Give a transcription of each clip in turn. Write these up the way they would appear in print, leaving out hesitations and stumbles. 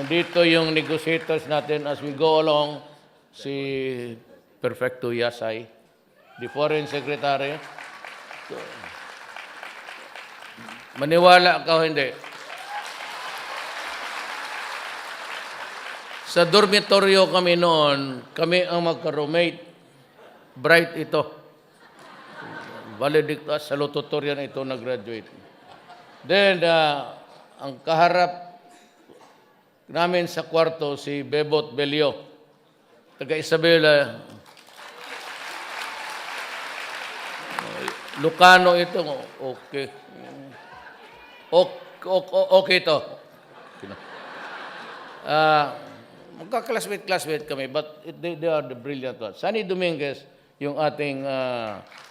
Nandito yung negotiators natin as we go along, si Perfecto Yasay, the Foreign Secretary. So, maniwala ka o hindi? Sa dormitoryo kami noon, kami ang magka-roommate. Bright ito. Valedictorian, salutatorian ito nag-graduate. Then, ang kaharap namin sa kwarto, si Bebot Belio, taga Isabela. Lucano ito. Okay. Okay ito. Magka-classmate kami, but they are the brilliant ones. Sunny Dominguez, yung ating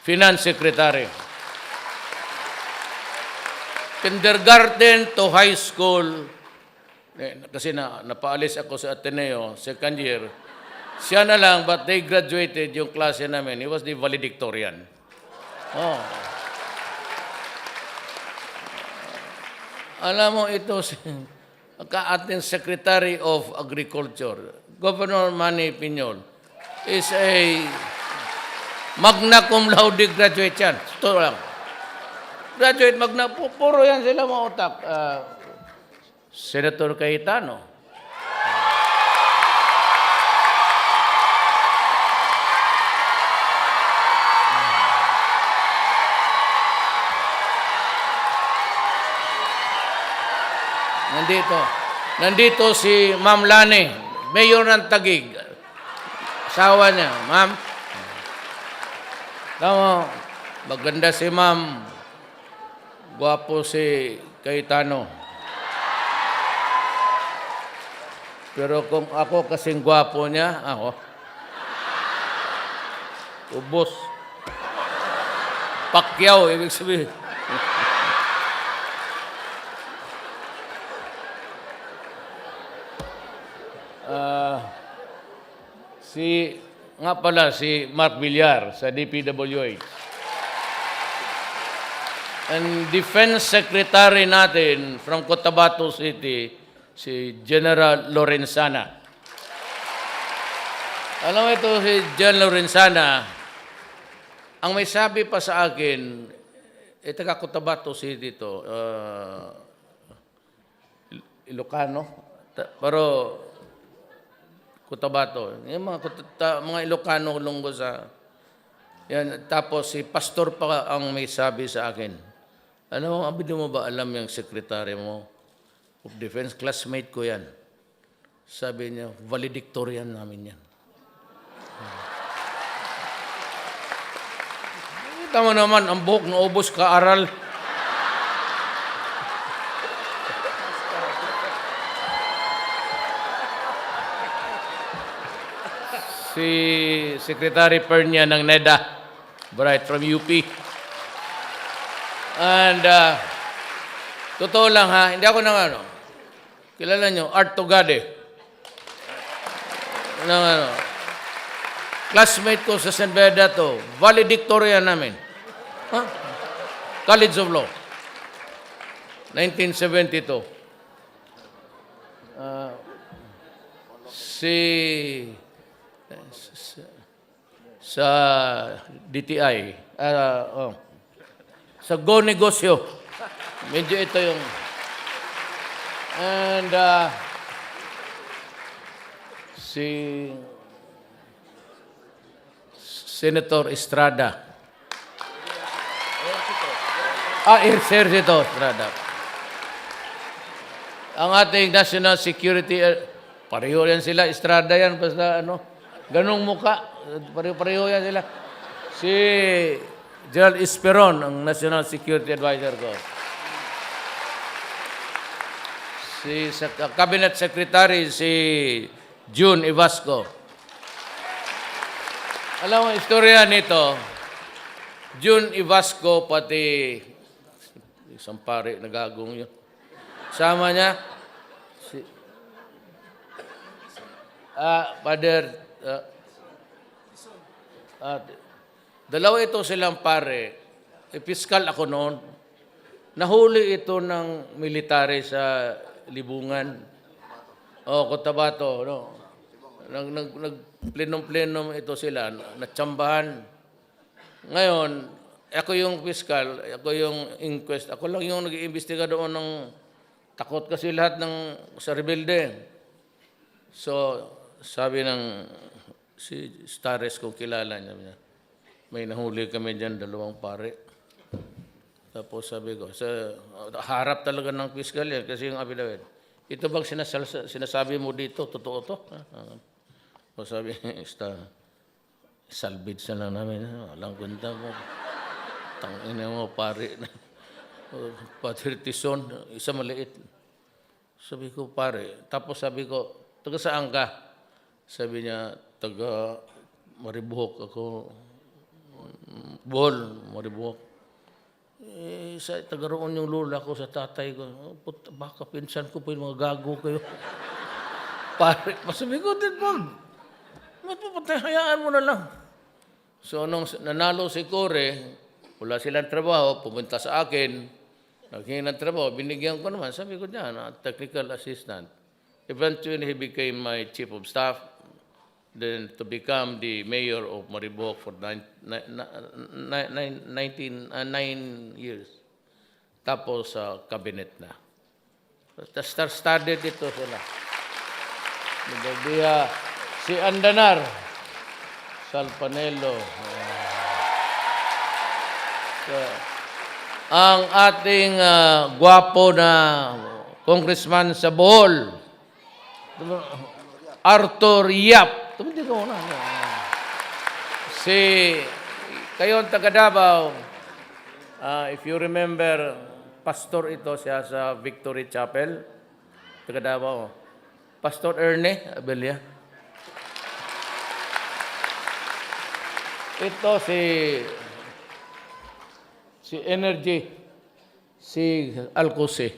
finance secretary. Kindergarten to high school, kasi napaalis ako sa Ateneo, second year, siya na lang, but they graduated yung klase namin. He was the valedictorian. Oh. Alam mo, ito si ating Secretary of Agriculture, Governor Manny Piñol, is a magna cum laude graduate yan. Ito lang. Graduate, magna, puro yan sila mga utak. Senator Cayetano. Nandito si Ma'am Lani, Mayor ng Taguig. Asawa niya, Ma'am. Tama, maganda si Ma'am. Guwapo si Cayetano. Pero kung ako kasing gwapo niya, ako, ubos. Pacquiao, ibig sabihin. Si Mark Villar sa DPWH. And Defense Secretary natin from Cotabato City, si General Lorenzana. Alam mo ito, si General Lorenzana, ang may sabi pa sa akin, taga Cotabato City ito, Ilocano, pero Cotabato. Yung mga Ilocano lunggo sa... Yan, tapos si pastor pa ang may sabi sa akin. Ano, abid mo ba alam yung sekretary mo of defense? Classmate ko yan. Sabi niya, valedictorian namin yan. Kita mo naman, ang buhok na ubos ka-aral. Si Secretary Pernia ng NEDA, Bright from UP. And, totoo lang ha, hindi ako nang ano, kilala nyo, Art Tugade. Classmate ko sa San Bernardo, valedictorian namin. Huh? College of Law. 1972. Sa DTI, sa Go Negosyo. Medyo ito yung... And si Senator Estrada. Ejercito Estrada. Ang ating National Security, pareho yan sila, Estrada yan, basta ano, ganong muka, pareho yan sila. Si Gerald Esperon, ang National Security Advisor ko. Si Cabinet Secretary, si June Ivasco. Alam mo, istorya nito, June Ivasco, pati isang pare, nagagong yun. Sama niya, si Father, dalawa ito silang pare. Piskal ako noon. Nahuli ito ng military sa libungan. Cotabato, no. Nagplenom-plenom ito sila, natsambahan. Ngayon, ako yung fiscal, ako yung inquest, ako lang yung nag-iimbestiga doon ng takot kasi lahat sa rebelde. So, sabi ng si Stares kung kilala niya, may nahuli kami dyan, 2 pare. Tapos sabi ko, harap talaga ng fiscal yan kasi yung affidavit. Ito bang sinasabi mo dito, totoo to? O sabi, salvage na lang namin. Walang kwenta mo. Tangina mo, pare. Patriotism, isa maliit. Sabi ko, pare. Tapos sabi ko, taga saan ka? Sabi niya, taga Maribohok ako. Bohol, Maribohok. Sa taga roon yung lola ko sa tatay ko. Baka pinsan ko po yung mga gago kayo. Pare, masabi ko, Tidbog. Hayaan mo na lang. So, nung nanalo si Kore, wala silang trabaho, pumunta sa akin, naghingi ng trabaho, binigyan ko naman. Sabi ko dyan, technical assistant. Eventually, he became my chief of staff, then to become the mayor of Maribohok for 9 years. Tapos sa cabinet na. Started ito sila. Si Andanar, Salpanelo, ang ating gwapo na congressman sa Bohol, Arthur Yap. Kayo ang taga Davao, if you remember, pastor ito siya sa Victory Chapel, taga Davao. Pastor Erne Abella. Ito si Energy, si Alcose.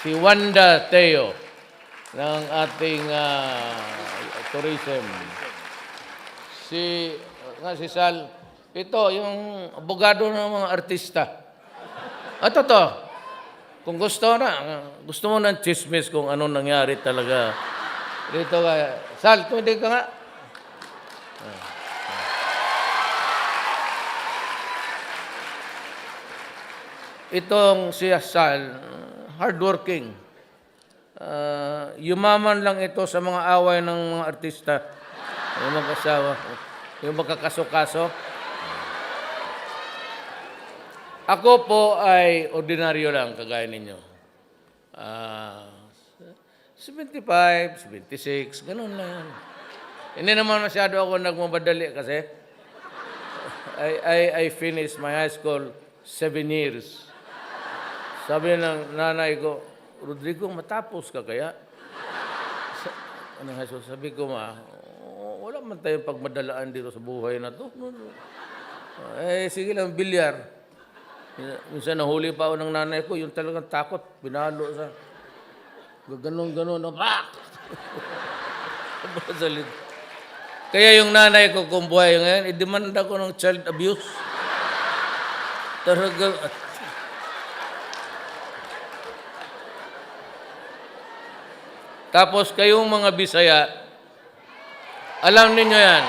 Si Wanda Teo ng ating tourism. Si Sal, ito yung abogado ng mga artista. At ito, kung gusto mo ng chismis kung anong nangyari talaga. Dito ka, Sal, tumidig ka nga. Itong si Sal, hardworking. Yumaman lang ito sa mga away ng mga artista. Yung mag-asawa, yung magkakaso-kaso. Ako po ay ordinaryo lang, kagaya ninyo. 75, 76, ganun lang. Hindi naman masyado ako nagmamadali kasi I finished my high school 7 years. Sabi ng nanay ko, Rodrigo, matapos ka kaya? Anong high school? Sabi ko, wala man tayong pagmadalaan dito sa buhay na to. Sige lang, bilyar. Minsan nahuli pa ako ng nanay ko, yung talagang takot, binalo sa... Ganon-ganon, Kaya yung nanay ko kung buhay ngayon, idemanda ko ng child abuse. Talagang... Tapos kayong mga Bisaya, alam ninyo yan,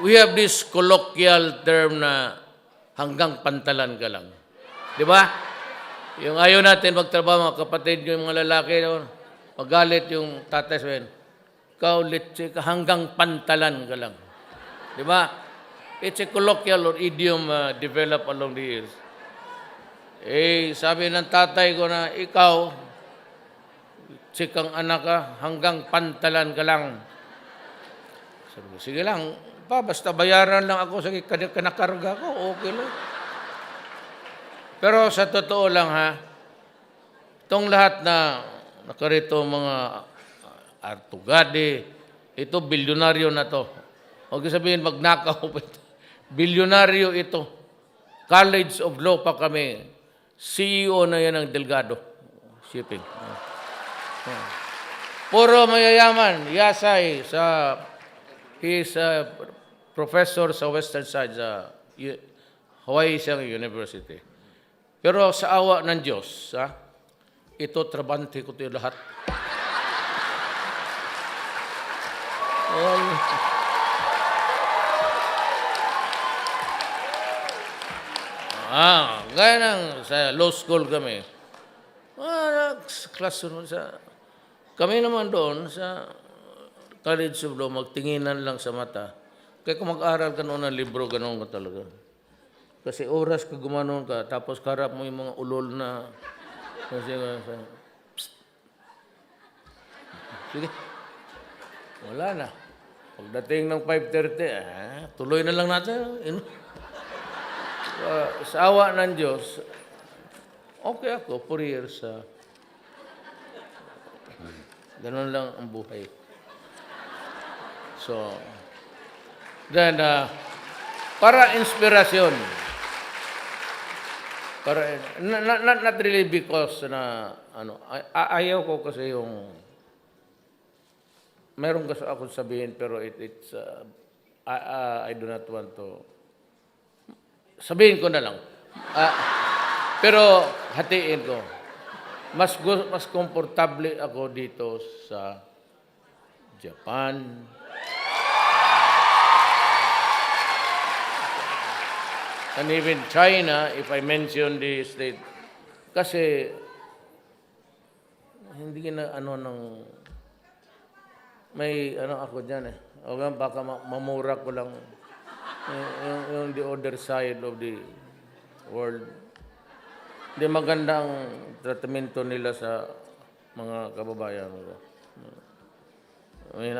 we have this colloquial term na hanggang pantalan ka lang. Di ba? Yung ayaw natin magtrabaho, mga kapatid, yung mga lalaki, magalit yung tatay sabihin, ikaw, litsi ka, hanggang pantalan ka lang. Di ba? It's a colloquial or idiom developed along the years. Sabi ng tatay ko na, ikaw, sikang anak ka, hanggang pantalan ka lang. Sabi ko, sige lang, basta bayaran lang ako sa kanakarga ko, okay lang. Pero sa totoo lang itong lahat na nakarito mga artugadi, ito bilyonaryo na to. Huwag sabihin magnakaw pa ito. Bilyonaryo ito. College of Law pa kami. CEO na yan ng Delgado Shipping. Puro mayayaman. Yasay he's a professor sa Western Side sa Hawaii University. Pero sa awa ng Diyos, ito, trabante ko ito lahat. Um, gaya ng sa law school kami. Classroom kami naman doon sa College of Law, magtinginan lang sa mata. Kaya kung mag-aral ka noon ng libro, ganoon ka talaga. Kasi oras ka gumanon ka, tapos karap mo yung mga ulol na... Sige. Wala na. Pagdating ng 5:30, tuloy na lang natin. Sa awa ng Diyos, okay ako, 4 years. Ganun lang ang buhay. So, then, para inspirasyon, not really because na, ayaw ko kasi yung, meron kasi ako sabihin, pero it's, I do not want to, sabihin ko na lang. Pero hatiin ko. Mas komportable ako dito sa Japan. And even China, if I mention the state. Kasi hindi na may ako dyan O baka mamura ko lang yung the other side of the world. Hindi maganda ang tratamento nila sa mga kababayan ko.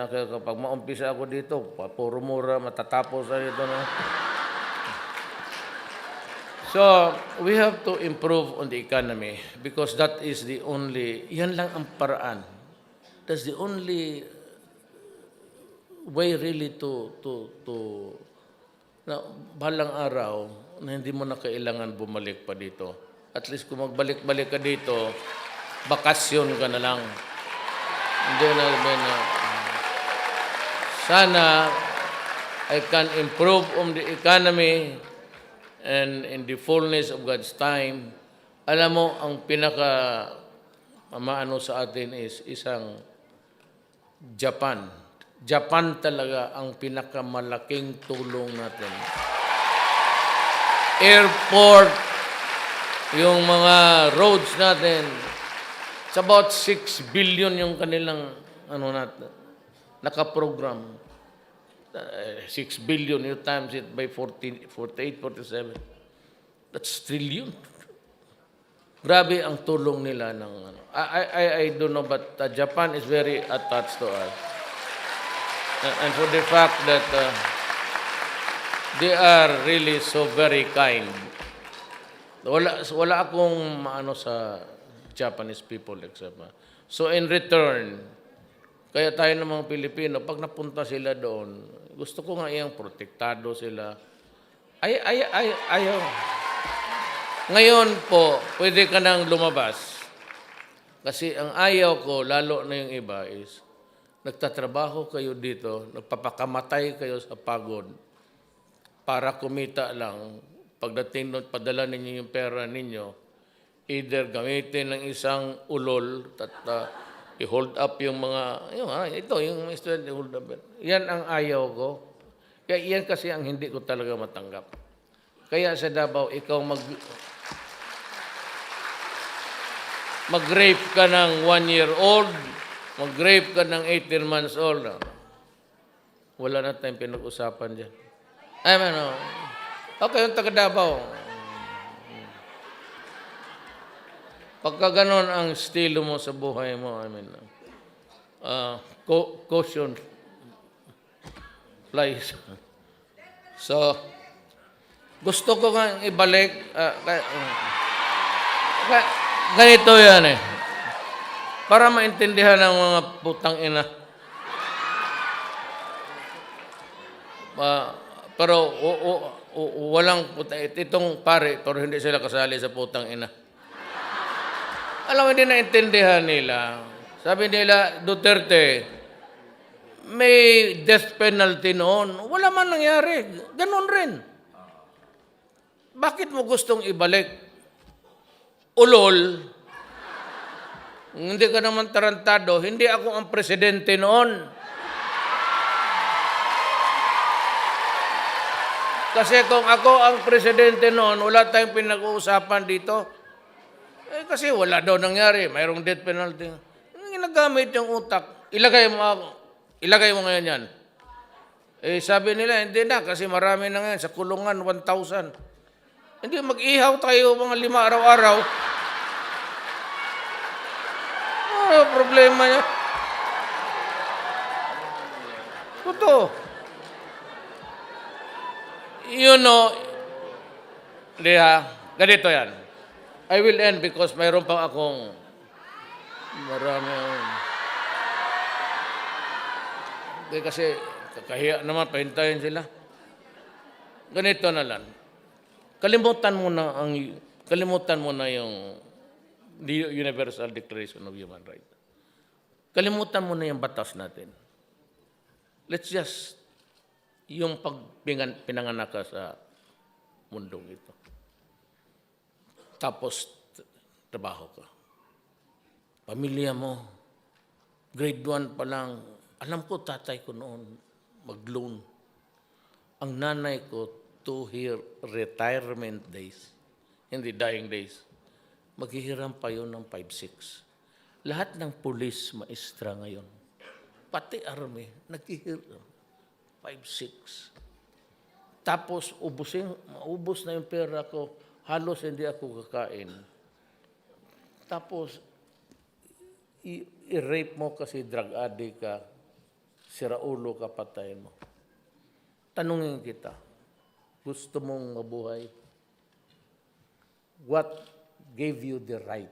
Kapag maumpisa ako dito, puro mura, matatapos na dito. No? So, we have to improve on the economy because that is the only, yan lang ang paraan. That's the only way really to na balang araw na hindi mo na kailangan bumalik pa dito. At least kung magbalik-balik ka dito, bakasyon ka na lang. Hindi na sana I can improve on the economy and in the fullness of God's time. Alam mo, ang maano sa atin is isang Japan. Japan talaga ang pinakamalaking tulong natin. Airport, yung mga roads natin, it's about 6 billion yung kanilang nakaprogram. 6 billion, you times it by 48, 47. That's trillion. Grabe ang tulong nila ng I don't know, but Japan is very attached to us. And for the fact that they are really so very kind. Wala akong maano sa Japanese people except. So in return, kaya tayo ng mga Pilipino, pag napunta sila doon, gusto ko nga iyang protektado sila. Ayaw. Ngayon po, pwede ka nang lumabas. Kasi ang ayaw ko, lalo na yung iba, is nagtatrabaho kayo dito, nagpapakamatay kayo sa pagod para kumita lang. Pagdating doon, padala ninyo yung pera ninyo, either gamitin ng isang ulol at i-hold up yung mga, yung student, i-hold up. Yan ang ayaw ko. Kaya yan kasi ang hindi ko talaga matanggap. Kaya sa Davao, ikaw mag-rape ka ng 1-year-old, mag-rape ka ng 18 months old. Wala na tayong pinag-usapan dyan. Okay, yung taga Davao. Pagka ganon ang estilo mo sa buhay mo, caution flies. So, gusto ko nga ibalik, ganito yan para maintindihan ng mga putang ina. Pero walang itong pare, pero hindi sila kasali sa putang ina. Alam mo, hindi naintindihan nila. Sabi nila, Duterte, may death penalty noon. Wala man nangyari. Ganon rin. Bakit mo gustong ibalik ulol, hindi ka naman tarantado, hindi ako ang presidente noon. Kasi kung ako ang presidente noon, wala tayong pinag-uusapan dito. Kasi wala daw nangyari, mayroong death penalty. Ginagamit yung utak. Ilagay mo ngayon yan. Sabi nila, hindi na, kasi marami na ngayon, sa kulungan, 1,000. Hindi, mag-ihaw tayo mga 5 araw-araw. Ano problema niya? Totoo. You know, ganito yan. I will end because mayroon pa akong marami. Kasi kakahiya naman, pahintayin sila. Ganito na lang. Kalimutan mo na yung Universal Declaration of Human Rights. Kalimutan mo na yung batas natin. Let's just yung pinanganak ka sa mundong ito. Tapos, trabaho ka. Pamilya mo, grade 1 pa lang, alam ko tatay ko noon, mag-loan. Ang nanay ko, to her retirement days, hindi dying days, maghihiram pa yun ng 5-6. Lahat ng pulis, maestra ngayon, pati army, naghihiram. 5-6. Tapos, maubos na yung pera ko, halos hindi ako kakain. Tapos, i-rape mo kasi drug addict ka, siraulo ka, patayin mo. Tanungin kita, gusto mong mabuhay? What gave you the right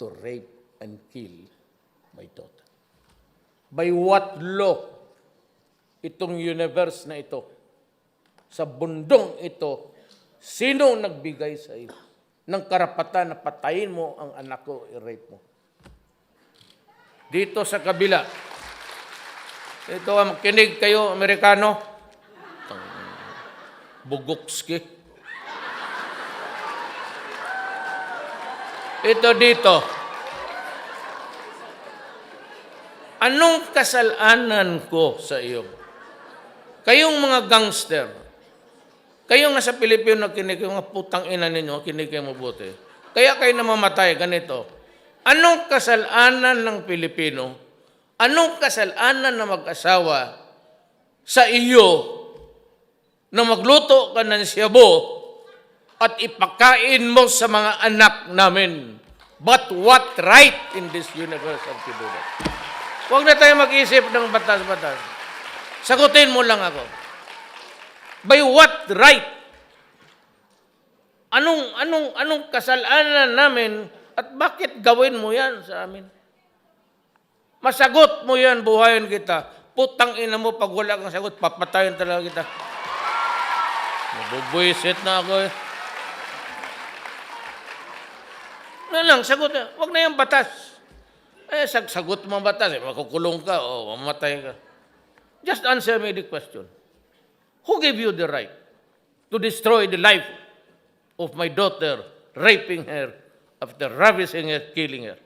to rape and kill my daughter? By what law? Itong universe na ito, sa bundong ito, sino nagbigay sa iyo ng karapatan na patayin mo ang anak ko, i-rape mo? Dito sa kabila, ito, makinig kayo, Amerikano. Bugokski. Ito dito. Anong kasalanan ko sa iyo? Kayong mga gangster, kayong nasa Pilipino na kinig, yung mga putang ina ninyo, kinig kayo mabuti. Kaya kayo namamatay, ganito. Anong kasalanan ng Pilipino? Anong kasalanan ng mag-asawa sa iyo na magluto ka ng siyabo at ipakain mo sa mga anak namin? But what right in this universe of to do that? Huwag na tayo mag-isip ng batas-batas. Sagutin mo lang ako. By what right? Anong kasalanan namin at bakit gawin mo yan sa amin? Masagot mo yan, buhayin kita. Putang ina mo, pag wala kang sagot, papatayin talaga kita. Mabubuisit na ako eh. Ano lang, sagot na. Huwag na yung batas. Sagot mo ang batas, makukulong ka o mamatay ka. Just answer me the question. Who gave you the right to destroy the life of my daughter, raping her, after ravishing her, killing her?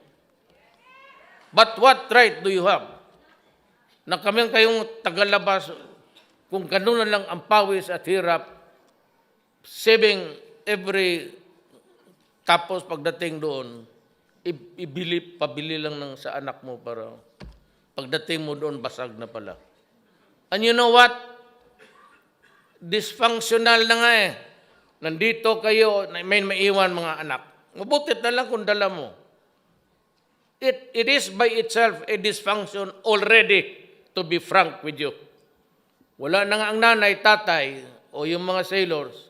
But what right do you have na kayong tagalabas kung gano'n na lang ang pawis at hirap, saving every, tapos pagdating doon, pabili lang ng sa anak mo para pagdating mo doon, basag na pala. And you know what? Dysfunctional na nga eh. Nandito kayo, may maiwan mga anak. Mabutit na lang kung dala mo. It is by itself a dysfunction already, to be frank with you. Wala na nga ang nanay, tatay, o yung mga sailors.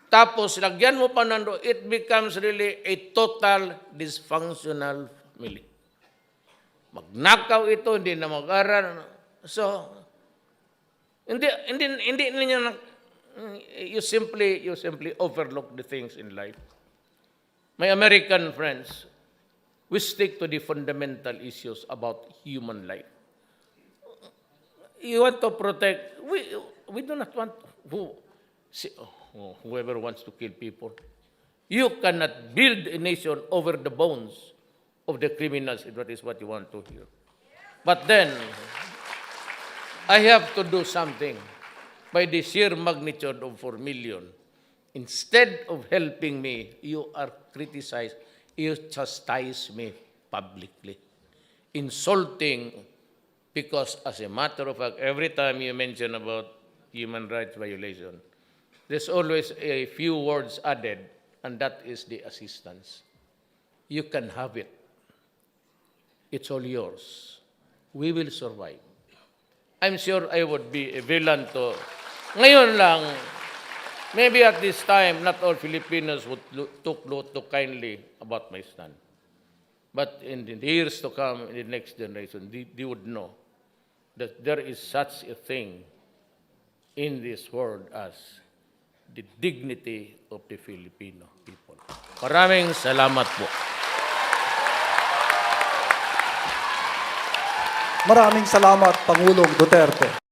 Tapos, lagyan mo pa nando, it becomes really a total dysfunctional family. Magnakaw ito, hindi na mag-aral. So, hindi ninyo you simply overlook the things in life. My American friends, we stick to the fundamental issues about human life. You want to protect, we do not want whoever wants to kill people. You cannot build a nation over the bones of the criminals, if that is what you want to hear. But then, I have to do something by the sheer magnitude of 4 million. Instead of helping me, you are criticized, you chastise me publicly, insulting, because as a matter of fact, every time you mention about human rights violation, there's always a few words added, and that is the assistance. You can have it. It's all yours. We will survive. I'm sure I would be a villain to... Ngayon lang, maybe at this time, not all Filipinos would took note too kindly about my stand. But in the years to come, in the next generation, they would know that there is such a thing in this world as the dignity of the Filipino people. Maraming salamat po. Maraming salamat, Pangulong Duterte.